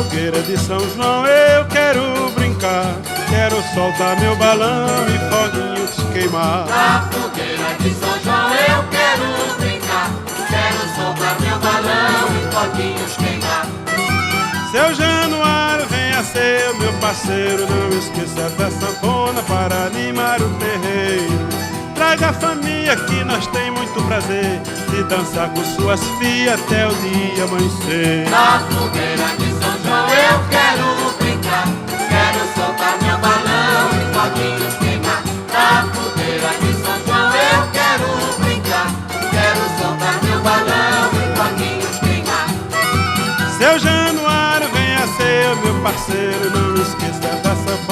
fogueira de São João eu quero brincar, quero soltar meu balão e foguinhos queimar. Na fogueira de São João eu quero brincar, quero soltar meu balão e foguinhos queimar. Seu Januário, venha ser meu parceiro, não esqueça da sanfona para animar o terreiro. Traga a família que nós tem muito prazer de dançar com suas filhas até o dia amanhecer. Na fogueira de São João eu quero brincar, quero soltar meu balão e foguinhos queimar. Na fogueira de São João eu quero brincar, quero soltar meu balão e foguinhos queimar. Seu Januário, venha ser meu parceiro, não esqueça da sanfona